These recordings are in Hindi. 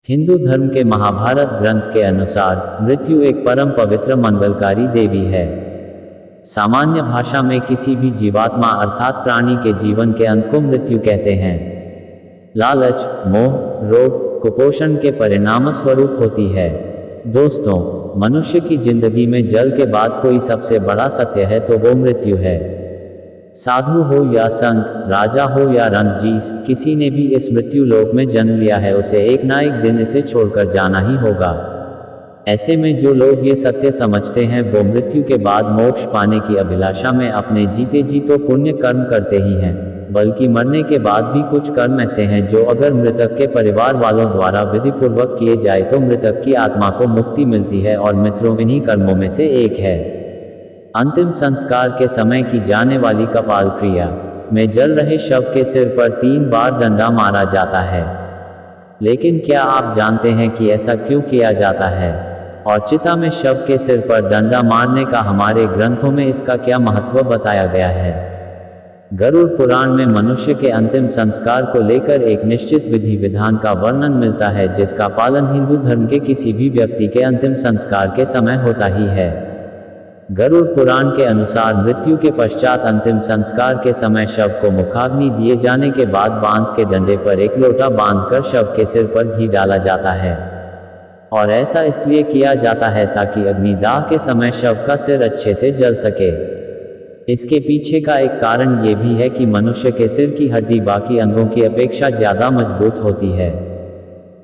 हिंदू धर्म के महाभारत ग्रंथ के अनुसार मृत्यु एक परम पवित्र मंगलकारी देवी है। सामान्य भाषा में किसी भी जीवात्मा अर्थात प्राणी के जीवन के अंत को मृत्यु कहते हैं। लालच, मोह, रोग, कुपोषण के परिणाम स्वरूप होती है। दोस्तों, मनुष्य की जिंदगी में जल के बाद कोई सबसे बड़ा सत्य है तो वो मृत्यु है। साधु हो या संत, राजा हो या रंगजीस, किसी ने भी इस मृत्यु लोक में जन्म लिया है उसे एक ना एक दिन इसे छोड़कर जाना ही होगा। ऐसे में जो लोग ये सत्य समझते हैं वो मृत्यु के बाद मोक्ष पाने की अभिलाषा में अपने जीते जी तो पुण्य कर्म करते ही हैं, बल्कि मरने के बाद भी कुछ कर्म ऐसे हैं जो अगर मृतक के परिवार वालों द्वारा विधि पूर्वक किए जाए तो मृतक की आत्मा को मुक्ति मिलती है। और मित्रों, इन्हीं कर्मों में से एक है अंतिम संस्कार के समय की जाने वाली कपाल क्रिया में जल रहे शव के सिर पर 3 बार डंडा मारा जाता है। लेकिन क्या आप जानते हैं कि ऐसा क्यों किया जाता है और चिता में शव के सिर पर डंडा मारने का हमारे ग्रंथों में इसका क्या महत्व बताया गया है? गरुड़ पुराण में मनुष्य के अंतिम संस्कार को लेकर एक निश्चित विधि विधान का वर्णन मिलता है जिसका पालन हिंदू धर्म के किसी भी व्यक्ति के अंतिम संस्कार के समय होता ही है। गरुड़ पुराण के अनुसार मृत्यु के पश्चात अंतिम संस्कार के समय शव को मुखाग्नि दिए जाने के बाद बांस के डंडे पर एक लोटा बांधकर शव के सिर पर घी डाला जाता है। और ऐसा इसलिए किया जाता है ताकि अग्निदाह के समय शव का सिर अच्छे से जल सके। इसके पीछे का एक कारण ये भी है कि मनुष्य के सिर की हड्डी बाकी अंगों की अपेक्षा ज्यादा मजबूत होती है,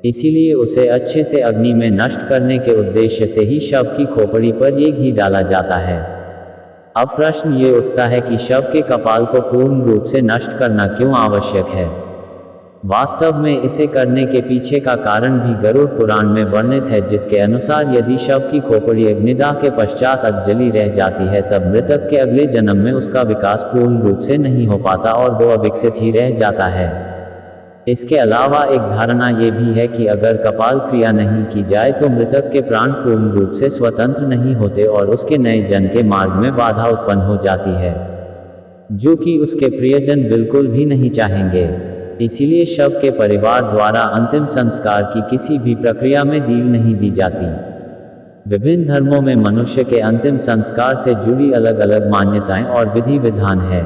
इसीलिए उसे अच्छे से अग्नि में नष्ट करने के उद्देश्य से ही शव की खोपड़ी पर ये घी डाला जाता है। अब प्रश्न ये उठता है कि शव के कपाल को पूर्ण रूप से नष्ट करना क्यों आवश्यक है? वास्तव में इसे करने के पीछे का कारण भी गरुड़ पुराण में वर्णित है, जिसके अनुसार यदि शव की खोपड़ी अग्निदाह के पश्चात अधजली रह जाती है तब मृतक के अगले जन्म में उसका विकास पूर्ण रूप से नहीं हो पाता और वो अविकसित ही रह जाता है। इसके अलावा एक धारणा ये भी है कि अगर कपाल क्रिया नहीं की जाए तो मृतक के प्राण पूर्ण रूप से स्वतंत्र नहीं होते और उसके नए जन्म के मार्ग में बाधा उत्पन्न हो जाती है, जो कि उसके प्रियजन बिल्कुल भी नहीं चाहेंगे। इसीलिए शव के परिवार द्वारा अंतिम संस्कार की किसी भी प्रक्रिया में ढील नहीं दी जाती। विभिन्न धर्मों में मनुष्य के अंतिम संस्कार से जुड़ी अलग अलग मान्यताएं और विधि विधान है।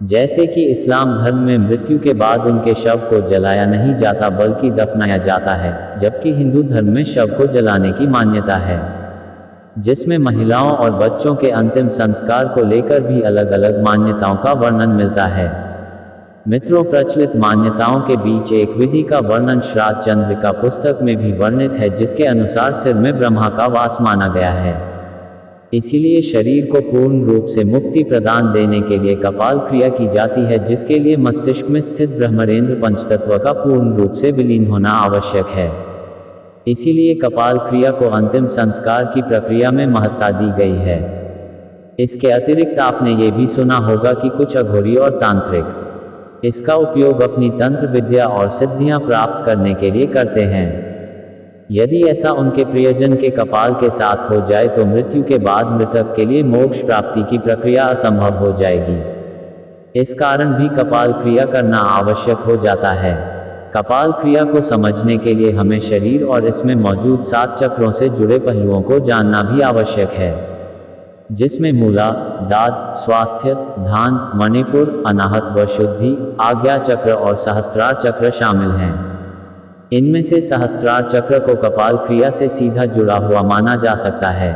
जैसे कि इस्लाम धर्म में मृत्यु के बाद उनके शव को जलाया नहीं जाता बल्कि दफनाया जाता है, जबकि हिंदू धर्म में शव को जलाने की मान्यता है, जिसमें महिलाओं और बच्चों के अंतिम संस्कार को लेकर भी अलग अलग मान्यताओं का वर्णन मिलता है। मित्रों, प्रचलित मान्यताओं के बीच एक विधि का वर्णन श्राद्ध चंद्रिका पुस्तक में भी वर्णित है, जिसके अनुसार सिर में ब्रह्मा का वास माना गया है। इसीलिए शरीर को पूर्ण रूप से मुक्ति प्रदान देने के लिए कपाल क्रिया की जाती है, जिसके लिए मस्तिष्क में स्थित ब्रह्मरेंद्र पंचतत्व का पूर्ण रूप से विलीन होना आवश्यक है। इसीलिए कपाल क्रिया को अंतिम संस्कार की प्रक्रिया में महत्ता दी गई है। इसके अतिरिक्त आपने ये भी सुना होगा कि कुछ अघोरी और तांत्रिक इसका उपयोग अपनी तंत्र विद्या और सिद्धियां प्राप्त करने के लिए करते हैं। यदि ऐसा उनके प्रियजन के कपाल के साथ हो जाए तो मृत्यु के बाद मृतक के लिए मोक्ष प्राप्ति की प्रक्रिया असंभव हो जाएगी। इस कारण भी कपाल क्रिया करना आवश्यक हो जाता है। कपाल क्रिया को समझने के लिए हमें शरीर और इसमें मौजूद 7 चक्रों से जुड़े पहलुओं को जानना भी आवश्यक है, जिसमें मूला, दाद, स्वास्थ्य, ध्यान, मणिपुर, अनाहत व शुद्धि, आज्ञा चक्र और सहस्त्रार चक्र शामिल हैं। इनमें से सहस्त्रार चक्र को कपाल क्रिया से सीधा जुड़ा हुआ माना जा सकता है।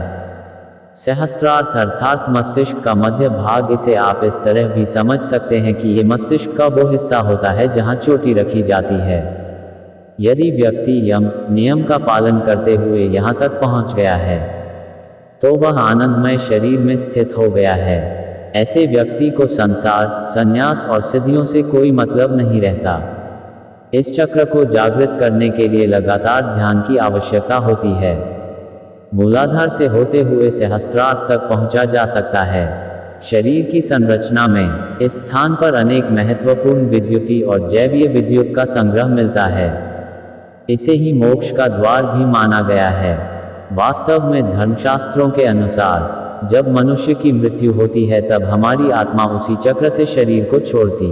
सहस्त्रार्थ अर्थात मस्तिष्क का मध्य भाग, इसे आप इस तरह भी समझ सकते हैं कि ये मस्तिष्क का वो हिस्सा होता है जहां चोटी रखी जाती है। यदि व्यक्ति यम नियम का पालन करते हुए यहाँ तक पहुँच गया है तो वह आनंदमय शरीर में स्थित हो गया है। ऐसे व्यक्ति को संसार, संन्यास और सिद्धियों से कोई मतलब नहीं रहता। इस चक्र को जागृत करने के लिए लगातार ध्यान की आवश्यकता होती है। मूलाधार से होते हुए सहस्त्रार्थ तक पहुंचा जा सकता है। शरीर की संरचना में इस स्थान पर अनेक महत्वपूर्ण विद्युतीय और जैवीय विद्युत का संग्रह मिलता है। इसे ही मोक्ष का द्वार भी माना गया है। वास्तव में धर्मशास्त्रों के अनुसार जब मनुष्य की मृत्यु होती है तब हमारी आत्मा उसी चक्र से शरीर को छोड़ती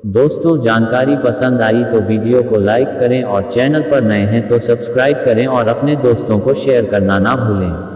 दोस्तों, जानकारी पसंद आई तो वीडियो को लाइक करें और चैनल पर नए हैं तो सब्सक्राइब करें और अपने दोस्तों को शेयर करना ना भूलें।